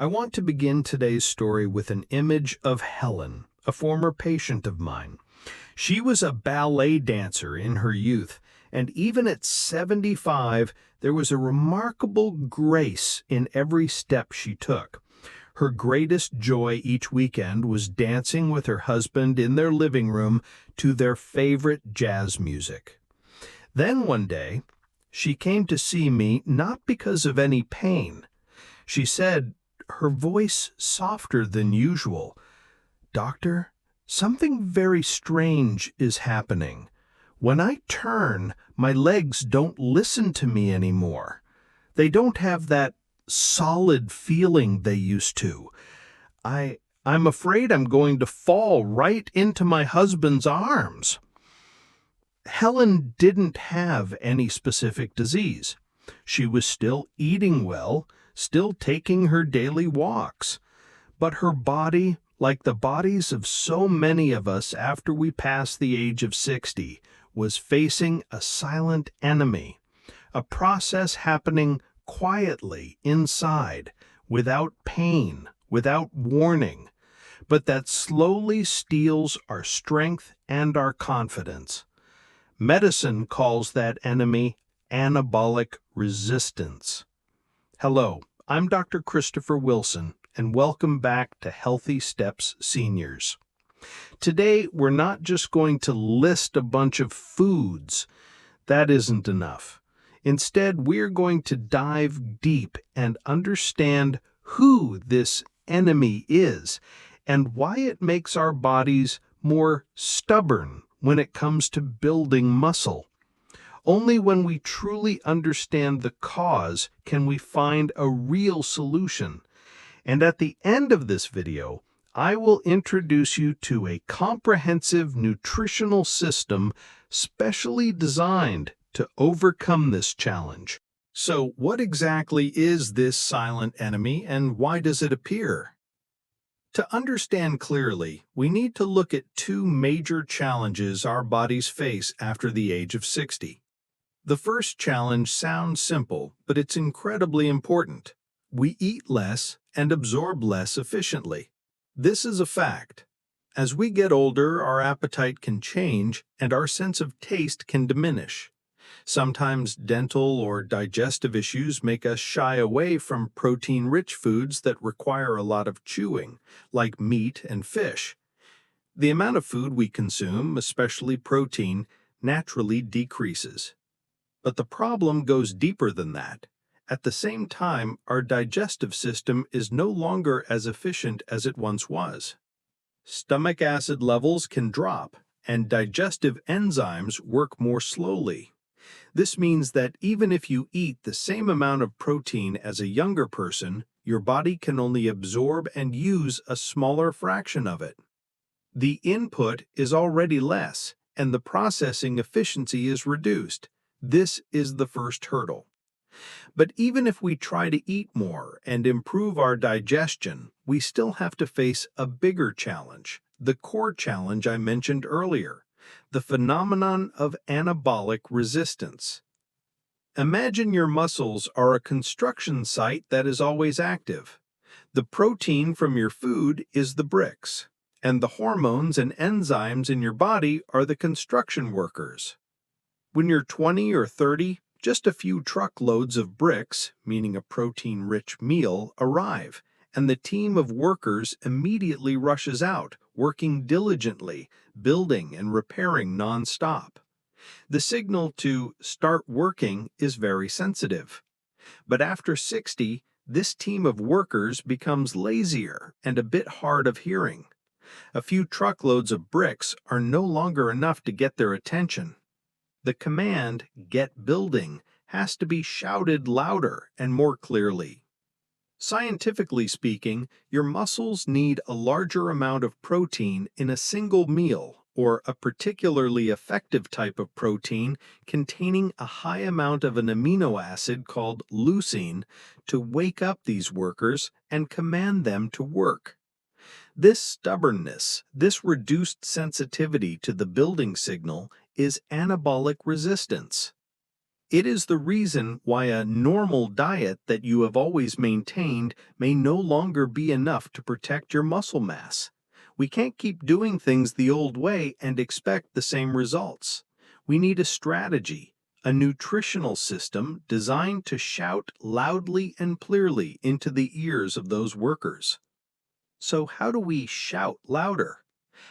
I want to begin today's story with an image of Helen, a former patient of mine. She was a ballet dancer in her youth, and even at 75, there was a remarkable grace in every step she took. Her greatest joy each weekend was dancing with her husband in their living room to their favorite jazz music. Then one day, she came to see me not because of any pain. She said, her voice softer than usual, "Doctor, something very strange is happening. When I turn, my legs don't listen to me anymore. They don't have that solid feeling they used to. I'm afraid I'm going to fall right into my husband's arms." Helen didn't have any specific disease. She was still eating well, still taking her daily walks. But her body, like the bodies of so many of us after we pass the age of 60, was facing a silent enemy, a process happening quietly inside, without pain, without warning, but that slowly steals our strength and our confidence. Medicine calls that enemy anabolic resistance. Hello, I'm Dr. Christopher Wilson, and welcome back to Healthy Steps Seniors. Today, we're not just going to list a bunch of foods. That isn't enough. Instead, we're going to dive deep and understand who this enemy is and why it makes our bodies more stubborn when it comes to building muscle. Only when we truly understand the cause can we find a real solution. And at the end of this video, I will introduce you to a comprehensive nutritional system specially designed to overcome this challenge. So, what exactly is this silent enemy and why does it appear? To understand clearly, we need to look at two major challenges our bodies face after the age of 60. The first challenge sounds simple, but it's incredibly important. We eat less and absorb less efficiently. This is a fact. As we get older, our appetite can change and our sense of taste can diminish. Sometimes dental or digestive issues make us shy away from protein-rich foods that require a lot of chewing, like meat and fish. The amount of food we consume, especially protein, naturally decreases. But the problem goes deeper than that. At the same time, our digestive system is no longer as efficient as it once was. Stomach acid levels can drop, and digestive enzymes work more slowly. This means that even if you eat the same amount of protein as a younger person, your body can only absorb and use a smaller fraction of it. The input is already less, and the processing efficiency is reduced. This is the first hurdle. But even if we try to eat more and improve our digestion, we still have to face a bigger challenge, the core challenge I mentioned earlier, the phenomenon of anabolic resistance. Imagine your muscles are a construction site that is always active. The protein from your food is the bricks, and the hormones and enzymes in your body are the construction workers. When you're 20 or 30, just a few truckloads of bricks, meaning a protein-rich meal, arrive, and the team of workers immediately rushes out, working diligently, building and repairing non-stop. The signal to start working is very sensitive. But after 60, this team of workers becomes lazier and a bit hard of hearing. A few truckloads of bricks are no longer enough to get their attention. The command, "Get building," has to be shouted louder and more clearly. Scientifically speaking, your muscles need a larger amount of protein in a single meal, or a particularly effective type of protein containing a high amount of an amino acid called leucine, to wake up these workers and command them to work. This stubbornness, this reduced sensitivity to the building signal, is anabolic resistance. It is the reason why a normal diet that you have always maintained may no longer be enough to protect your muscle mass. We can't keep doing things the old way and expect the same results. We need a strategy, a nutritional system designed to shout loudly and clearly into the ears of those workers. So how do we shout louder?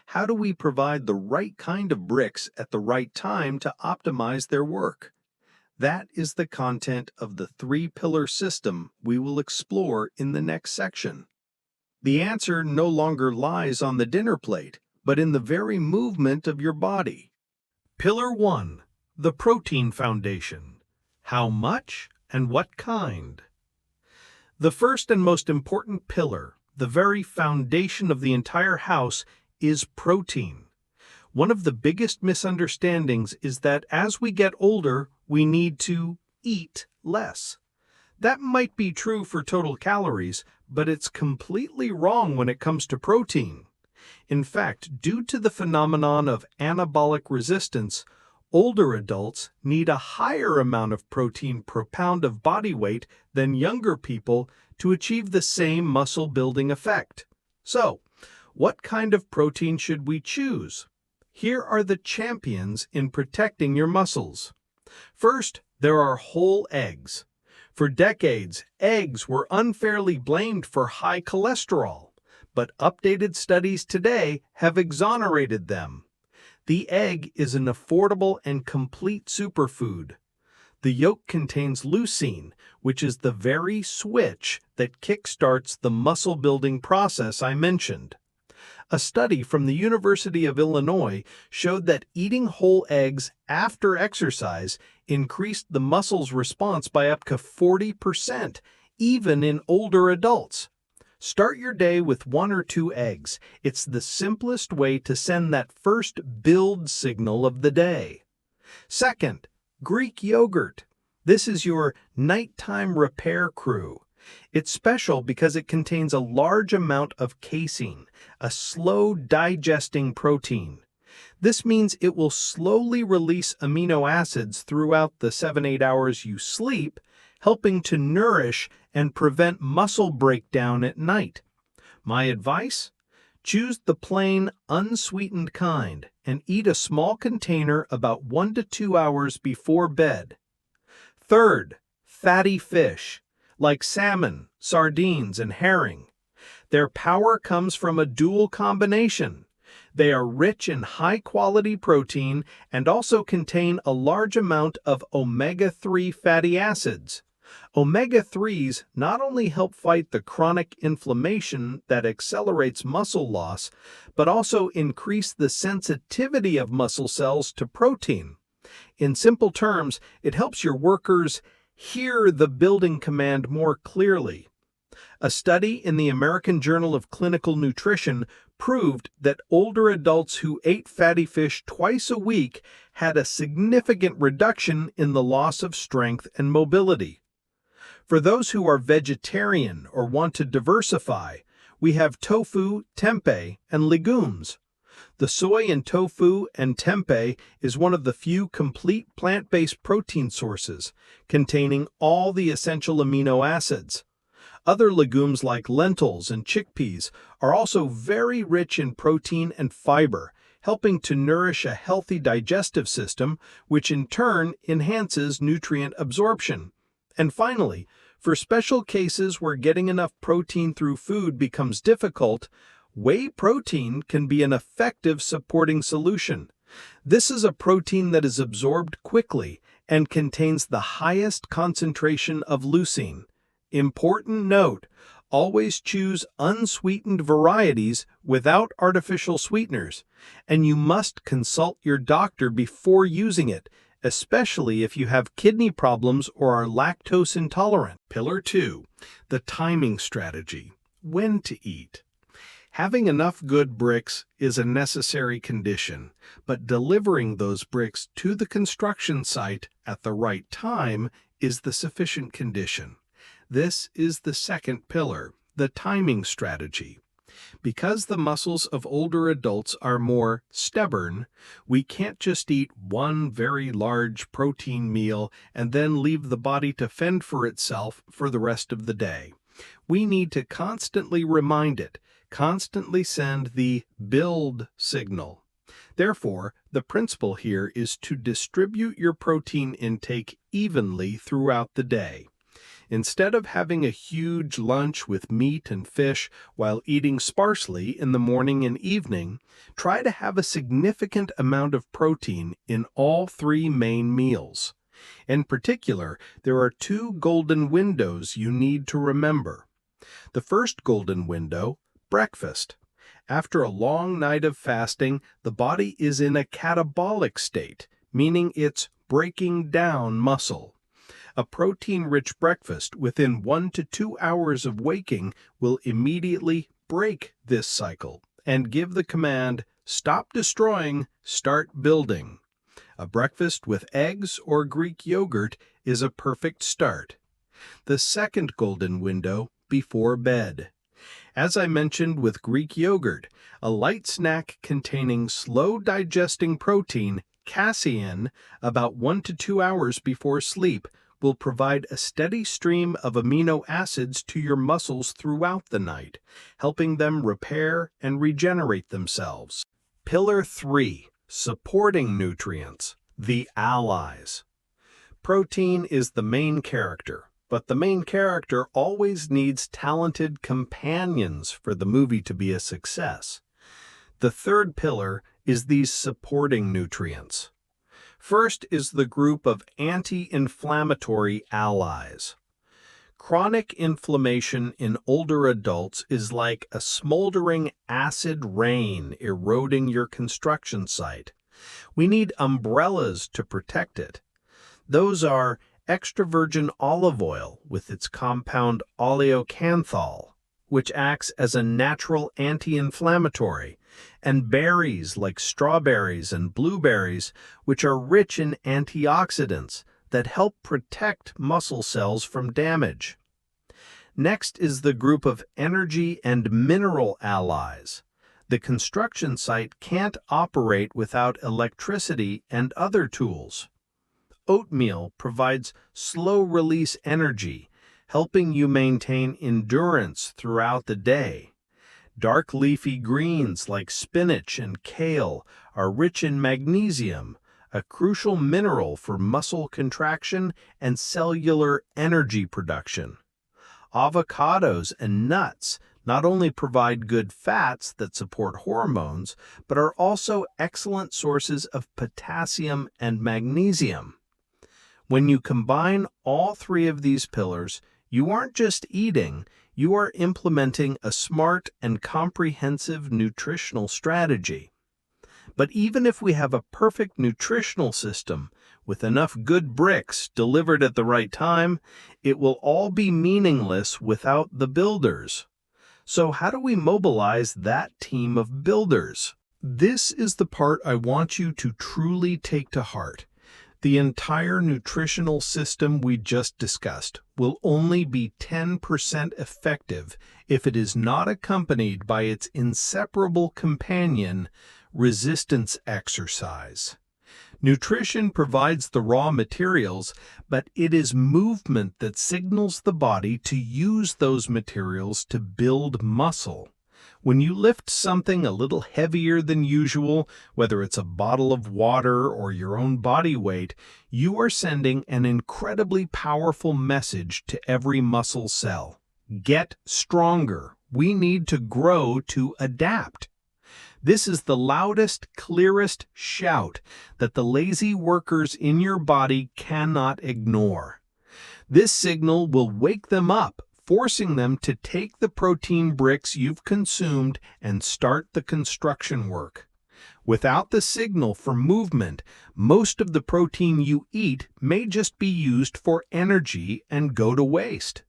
How do we provide the right kind of bricks at the right time to optimize their work? That is the content of the three-pillar system we will explore in the next section. The answer no longer lies on the dinner plate, but in the very movement of your body. Pillar 1. The Protein Foundation. How much and what kind? The first and most important pillar, the very foundation of the entire house, is protein. One of the biggest misunderstandings is that as we get older, we need to eat less. That might be true for total calories, but it's completely wrong when it comes to protein. In fact, due to the phenomenon of anabolic resistance, older adults need a higher amount of protein per pound of body weight than younger people to achieve the same muscle-building effect. So, what kind of protein should we choose? Here are the champions in protecting your muscles. First, there are whole eggs. For decades, eggs were unfairly blamed for high cholesterol, but updated studies today have exonerated them. The egg is an affordable and complete superfood. The yolk contains leucine, which is the very switch that kickstarts the muscle-building process I mentioned. A study from the University of Illinois showed that eating whole eggs after exercise increased the muscle's response by up to 40%, even in older adults. Start your day with 1 or 2 eggs. It's the simplest way to send that first build signal of the day. Second, Greek yogurt. This is your nighttime repair crew. It's special because it contains a large amount of casein, a slow-digesting protein. This means it will slowly release amino acids throughout the 7-8 hours you sleep, helping to nourish and prevent muscle breakdown at night. My advice? Choose the plain, unsweetened kind and eat a small container about 1 to 2 hours before bed. Third, fatty fish, like salmon, sardines, and herring. Their power comes from a dual combination. They are rich in high-quality protein and also contain a large amount of omega-3 fatty acids. Omega-3s not only help fight the chronic inflammation that accelerates muscle loss, but also increase the sensitivity of muscle cells to protein. In simple terms, it helps your workers hear the building command more clearly. A study in the American Journal of Clinical Nutrition proved that older adults who ate fatty fish twice a week had a significant reduction in the loss of strength and mobility. For those who are vegetarian or want to diversify, we have tofu, tempeh, and legumes. The soy in tofu and tempeh is one of the few complete plant-based protein sources, containing all the essential amino acids. Other legumes like lentils and chickpeas are also very rich in protein and fiber, helping to nourish a healthy digestive system, which in turn enhances nutrient absorption. And finally, for special cases where getting enough protein through food becomes difficult, whey protein can be an effective supporting solution. This is a protein that is absorbed quickly and contains the highest concentration of leucine. Important note, always choose unsweetened varieties without artificial sweeteners, and you must consult your doctor before using it, especially if you have kidney problems or are lactose intolerant. Pillar 2. The timing strategy. When to eat. Having enough good bricks is a necessary condition, but delivering those bricks to the construction site at the right time is the sufficient condition. This is the second pillar, the timing strategy. Because the muscles of older adults are more stubborn, we can't just eat one very large protein meal and then leave the body to fend for itself for the rest of the day. We need to constantly remind it, constantly send the build signal. Therefore, the principle here is to distribute your protein intake evenly throughout the day. Instead of having a huge lunch with meat and fish while eating sparsely in the morning and evening, try to have a significant amount of protein in all three main meals. In particular, there are two golden windows you need to remember. The first golden window, breakfast. After a long night of fasting, the body is in a catabolic state, meaning it's breaking down muscle. A protein-rich breakfast within 1 to 2 hours of waking will immediately break this cycle and give the command, stop destroying, start building. A breakfast with eggs or Greek yogurt is a perfect start. The second golden window, before bed. As I mentioned with Greek yogurt, a light snack containing slow-digesting protein, casein, about 1 to 2 hours before sleep will provide a steady stream of amino acids to your muscles throughout the night, helping them repair and regenerate themselves. Pillar 3. Supporting nutrients, the allies. Protein is the main character, but the main character always needs talented companions for the movie to be a success. The third pillar is these supporting nutrients. First is the group of anti-inflammatory allies. Chronic inflammation in older adults is like a smoldering acid rain eroding your construction site. We need umbrellas to protect it. Those are extra virgin olive oil with its compound oleocanthal, which acts as a natural anti-inflammatory, and berries like strawberries and blueberries, which are rich in antioxidants that help protect muscle cells from damage. Next is the group of energy and mineral allies. The construction site can't operate without electricity and other tools. Oatmeal provides slow-release energy, helping you maintain endurance throughout the day. Dark leafy greens like spinach and kale are rich in magnesium, a crucial mineral for muscle contraction and cellular energy production. Avocados and nuts not only provide good fats that support hormones, but are also excellent sources of potassium and magnesium. When you combine all three of these pillars, you aren't just eating, you are implementing a smart and comprehensive nutritional strategy. But even if we have a perfect nutritional system with enough good bricks delivered at the right time, it will all be meaningless without the builders. So how do we mobilize that team of builders? This is the part I want you to truly take to heart. The entire nutritional system we just discussed will only be 10% effective if it is not accompanied by its inseparable companion, resistance exercise. Nutrition provides the raw materials, but it is movement that signals the body to use those materials to build muscle. When you lift something a little heavier than usual, whether it's a bottle of water or your own body weight, you are sending an incredibly powerful message to every muscle cell. Get stronger. We need to grow to adapt. This is the loudest, clearest shout that the lazy workers in your body cannot ignore. This signal will wake them up, forcing them to take the protein bricks you've consumed and start the construction work. Without the signal for movement, most of the protein you eat may just be used for energy and go to waste.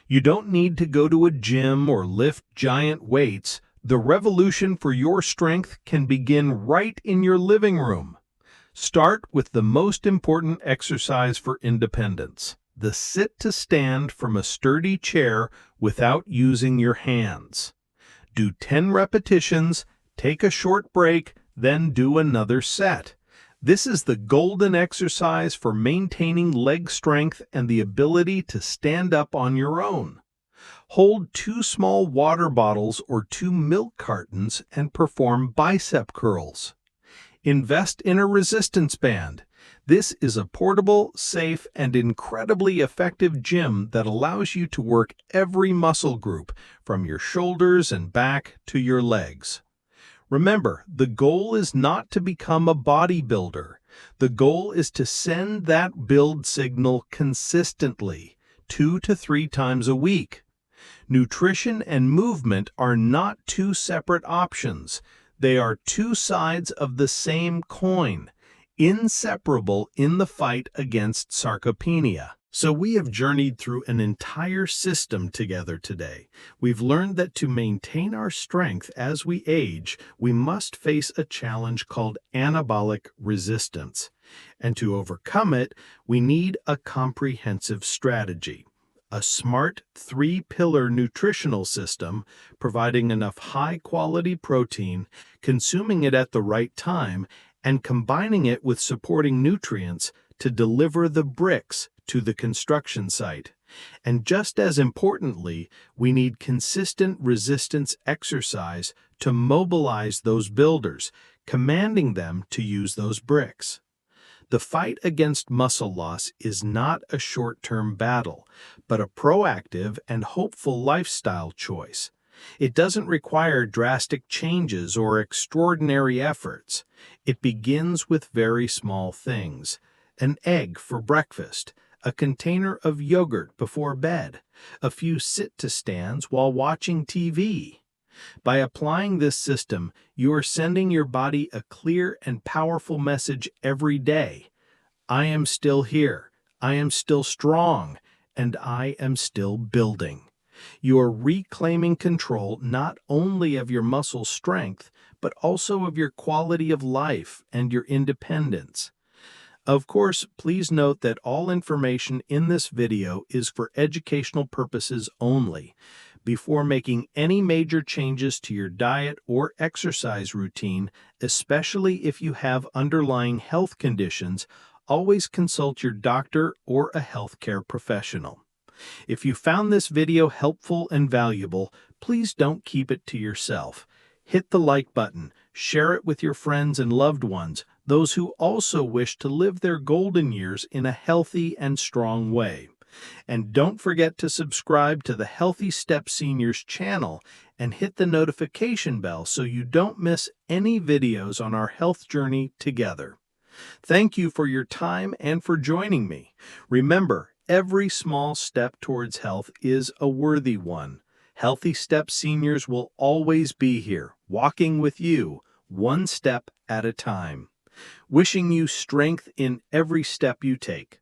You don't need to go to a gym or lift giant weights. The revolution for your strength can begin right in your living room. Start with the most important exercise for independence. The sit to stand from a sturdy chair without using your hands. Do 10 repetitions, take a short break, then do another set. This is the golden exercise for maintaining leg strength and the ability to stand up on your own. Hold 2 small water bottles or 2 milk cartons and perform bicep curls. Invest in a resistance band. This is a portable, safe, and incredibly effective gym that allows you to work every muscle group, from your shoulders and back to your legs. Remember, the goal is not to become a bodybuilder. The goal is to send that build signal consistently, 2 to 3 times a week. Nutrition and movement are not two separate options. They are two sides of the same coin, inseparable in the fight against sarcopenia. So we have journeyed through an entire system together today. We've learned that to maintain our strength as we age, we must face a challenge called anabolic resistance. And to overcome it, we need a comprehensive strategy. A smart 3-pillar nutritional system, providing enough high-quality protein, consuming it at the right time, and combining it with supporting nutrients to deliver the bricks to the construction site. And just as importantly, we need consistent resistance exercise to mobilize those builders, commanding them to use those bricks. The fight against muscle loss is not a short-term battle, but a proactive and hopeful lifestyle choice. It doesn't require drastic changes or extraordinary efforts. It begins with very small things: an egg for breakfast, a container of yogurt before bed, a few sit-to-stands while watching TV. By applying this system, you are sending your body a clear and powerful message every day. I am still here, I am still strong, and I am still building. You are reclaiming control not only of your muscle strength, but also of your quality of life and your independence. Of course, please note that all information in this video is for educational purposes only. Before making any major changes to your diet or exercise routine, especially if you have underlying health conditions, always consult your doctor or a healthcare professional. If you found this video helpful and valuable, please don't keep it to yourself. Hit the like button, share it with your friends and loved ones, those who also wish to live their golden years in a healthy and strong way. And don't forget to subscribe to the Healthy Step Seniors channel and hit the notification bell so you don't miss any videos on our health journey together. Thank you for your time and for joining me. Remember, every small step towards health is a worthy one. Healthy Step Seniors will always be here, walking with you, one step at a time. Wishing you strength in every step you take.